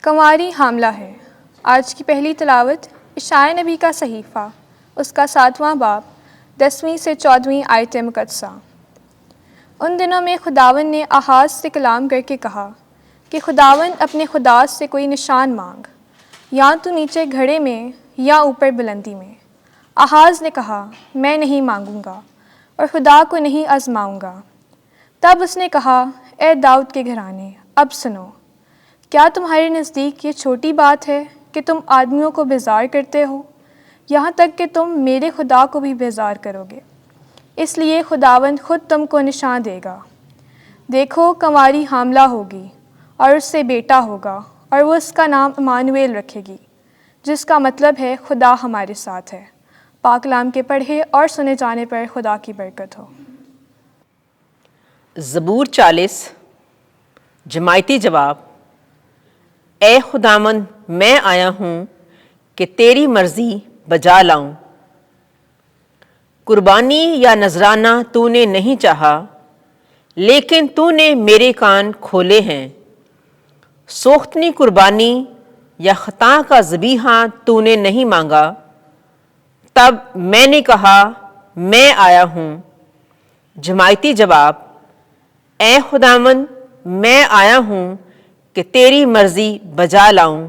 کنواری حاملہ ہے۔ آج کی پہلی تلاوت اشعیاء نبی کا صحیفہ، اس کا 7واں باب، 10ویں سے 14ویں آیت مقدسہ۔ ان دنوں میں خداوند نے آحاز سے کلام کر کے کہا کہ خداوند اپنے خدا سے کوئی نشان مانگ، یا تو نیچے گھڑے میں یا اوپر بلندی میں۔ آحاز نے کہا، میں نہیں مانگوں گا اور خدا کو نہیں آزماؤں گا۔ تب اس نے کہا، اے داؤد کے گھرانے، اب سنو، کیا تمہارے نزدیک یہ چھوٹی بات ہے کہ تم آدمیوں کو بیزار کرتے ہو، یہاں تک کہ تم میرے خدا کو بھی بیزار کرو گے؟ اس لیے خداوند خود تم کو نشان دے گا۔ دیکھو، کنواری حاملہ ہوگی اور اس سے بیٹا ہوگا، اور وہ اس کا نام امانویل رکھے گی، جس کا مطلب ہے خدا ہمارے ساتھ ہے۔ پاک کلام کے پڑھے اور سنے جانے پر خدا کی برکت ہو۔ زبور 40 جماعتی جواب۔ اے خداوند، میں آیا ہوں کہ تیری مرضی بجا لاؤں۔ قربانی یا نذرانہ تو نے نہیں چاہا، لیکن تو نے میرے کان کھولے ہیں۔ سوختنی قربانی یا خطا کا ذبیحہ تو نے نہیں مانگا۔ تب میں نے کہا، میں آیا ہوں۔ جماعتی جواب۔ اے خداوند، میں آیا ہوں کہ تیری مرضی بجا لاؤں۔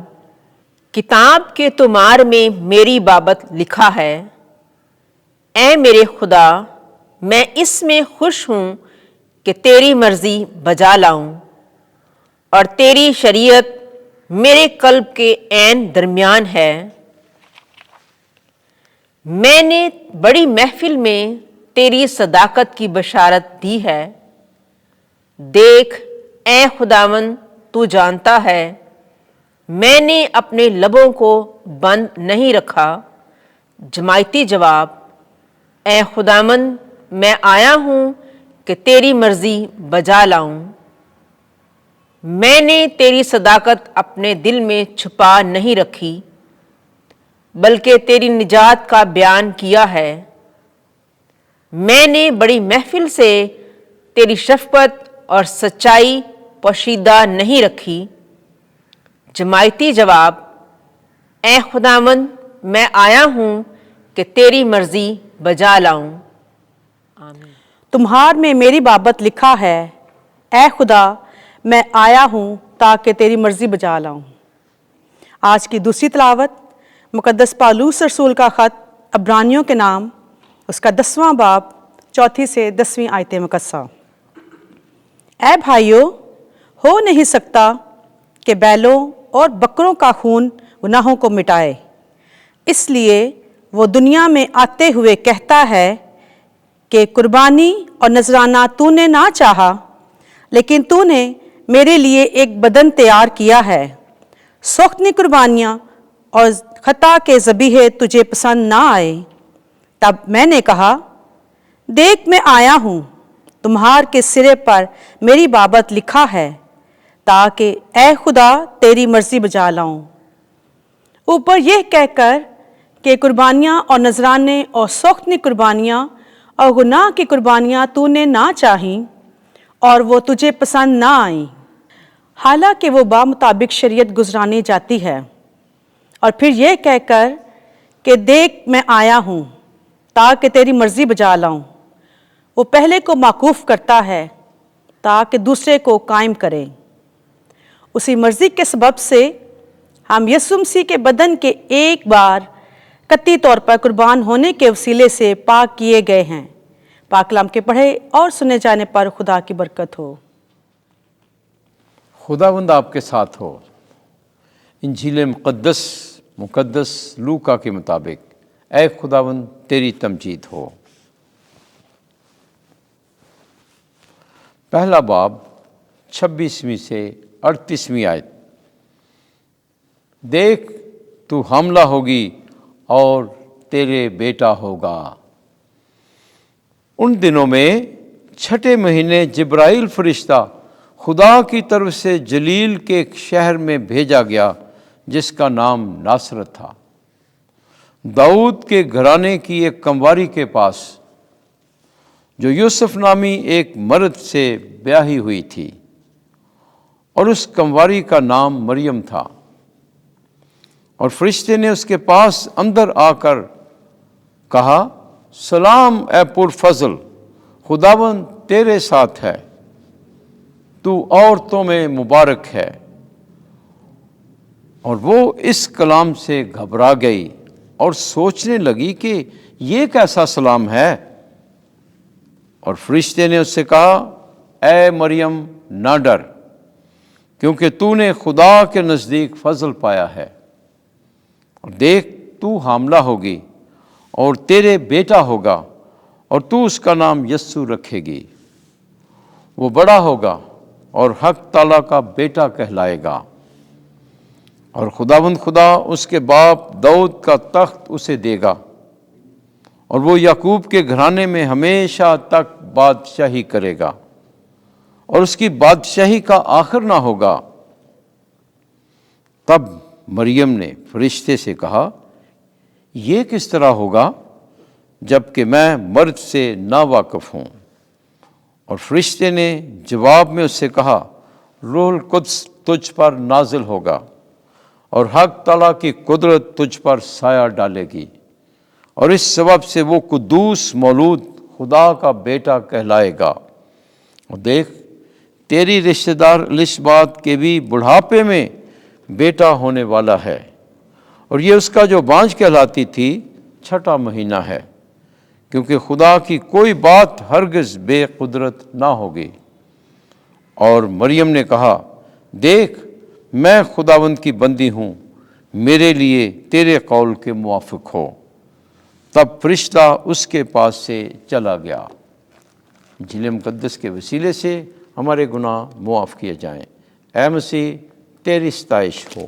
کتاب کے طمار میں میری بابت لکھا ہے، اے میرے خدا، میں اس میں خوش ہوں کہ تیری مرضی بجا لاؤں، اور تیری شریعت میرے قلب کے عین درمیان ہے۔ میں نے بڑی محفل میں تیری صداقت کی بشارت دی ہے۔ دیکھ اے خداوند، تو جانتا ہے، میں نے اپنے لبوں کو بند نہیں رکھا۔ جماعتی جواب۔ اے خداوند، میں آیا ہوں کہ تیری مرضی بجا لاؤں۔ میں نے تیری صداقت اپنے دل میں چھپا نہیں رکھی، بلکہ تیری نجات کا بیان کیا ہے۔ میں نے بڑی محفل سے تیری شفقت اور سچائی پوشیدہ نہیں رکھی۔ جماعتی جواب۔ اے خداوند، میں آیا ہوں کہ تیری مرضی بجا لاؤں۔ آمین۔ تمہار میں میری بابت لکھا ہے، اے خدا، میں آیا ہوں تاکہ تیری مرضی بجا لاؤں۔ آج کی دوسری تلاوت مقدس پالوس رسول کا خط عبرانیوں کے نام، اس کا 10واں باب، 4 سے 10ویں آیت مقدسہ۔ اے بھائیو، ہو نہیں سکتا کہ بیلوں اور بکروں کا خون گناہوں کو مٹائے، اس لیے وہ دنیا میں آتے ہوئے کہتا ہے کہ قربانی اور نذرانہ تو نے نہ چاہا، لیکن تو نے میرے لیے ایک بدن تیار کیا ہے۔ سوختنی قربانیاں اور خطا کے ذبیحے تجھے پسند نہ آئے۔ تب میں نے کہا، دیکھ میں آیا ہوں، تمہار کے سرے پر میری بابت لکھا ہے، تاکہ اے خدا تیری مرضی بجا لاؤں۔ اوپر یہ کہہ کر کہ قربانیاں اور نذرانے اور سوختنی قربانیاں اور گناہ کی قربانیاں تو نے نہ چاہیں اور وہ تجھے پسند نہ آئیں، حالانکہ وہ بمطابق شریعت گزرانی جاتی ہے۔ اور پھر یہ کہہ کر کہ دیکھ میں آیا ہوں تاکہ تیری مرضی بجا لاؤں، وہ پہلے کو موقوف کرتا ہے تاکہ دوسرے کو قائم کرے۔ اسی مرضی کے سبب سے ہم یسوع مسیح کے بدن کے ایک بار قطعی طور پر قربان ہونے کے وسیلے سے پاک کیے گئے ہیں۔ پاک کلام کے پڑھے اور سنے جانے پر خدا کی برکت ہو۔ خداوند آپ کے ساتھ ہو۔ انجیل مقدس لوکا کے مطابق اے خداوند تیری تمجید ہو۔ پہلا باب 26ویں سے 38ویں آیت۔ دیکھ تو حاملہ ہوگی اور تیرے بیٹا ہوگا۔ ان دنوں میں چھٹے مہینے جبرائیل فرشتہ خدا کی طرف سے جلیل کے ایک شہر میں بھیجا گیا جس کا نام ناصرت تھا، داؤد کے گھرانے کی ایک کنواری کے پاس، جو یوسف نامی ایک مرد سے بیاہی ہوئی تھی، اور اس کنواری کا نام مریم تھا۔ اور فرشتے نے اس کے پاس اندر آ کر کہا، سلام اے پرفضل، خداوند تیرے ساتھ ہے، تو عورتوں میں مبارک ہے۔ اور وہ اس کلام سے گھبرا گئی اور سوچنے لگی کہ یہ کیسا سلام ہے۔ اور فرشتے نے اس سے کہا، اے مریم نہ ڈر، کیونکہ تو نے خدا کے نزدیک فضل پایا ہے، اور دیکھ تو حاملہ ہوگی اور تیرے بیٹا ہوگا، اور تو اس کا نام یسوع رکھے گی۔ وہ بڑا ہوگا اور حق تعالیٰ کا بیٹا کہلائے گا، اور خداوند خدا اس کے باپ داؤد کا تخت اسے دے گا، اور وہ یعقوب کے گھرانے میں ہمیشہ تک بادشاہی کرے گا، اور اس کی بادشاہی کا آخر نہ ہوگا۔ تب مریم نے فرشتے سے کہا، یہ کس طرح ہوگا جب کہ میں مرد سے نا واقف ہوں؟ اور فرشتے نے جواب میں اس سے کہا، روح القدس تجھ پر نازل ہوگا، اور حق تعالیٰ کی قدرت تجھ پر سایہ ڈالے گی، اور اس سبب سے وہ قدوس مولود خدا کا بیٹا کہلائے گا۔ اور دیکھ تیری رشتہ دار الصبات کے بھی بڑھاپے میں بیٹا ہونے والا ہے، اور یہ اس کا جو بانجھ کہلاتی تھی 6واں مہینہ ہے، کیونکہ خدا کی کوئی بات ہرگز بے قدرت نہ ہوگی۔ اور مریم نے کہا، دیکھ میں خداوند کی بندی ہوں، میرے لیے تیرے قول کے موافق ہو۔ تب فرشتہ اس کے پاس سے چلا گیا۔ انجیل مقدس کے وسیلے سے ہمارے گناہ معاف کیے جائیں۔ اے مسیح تیری ستائش ہو۔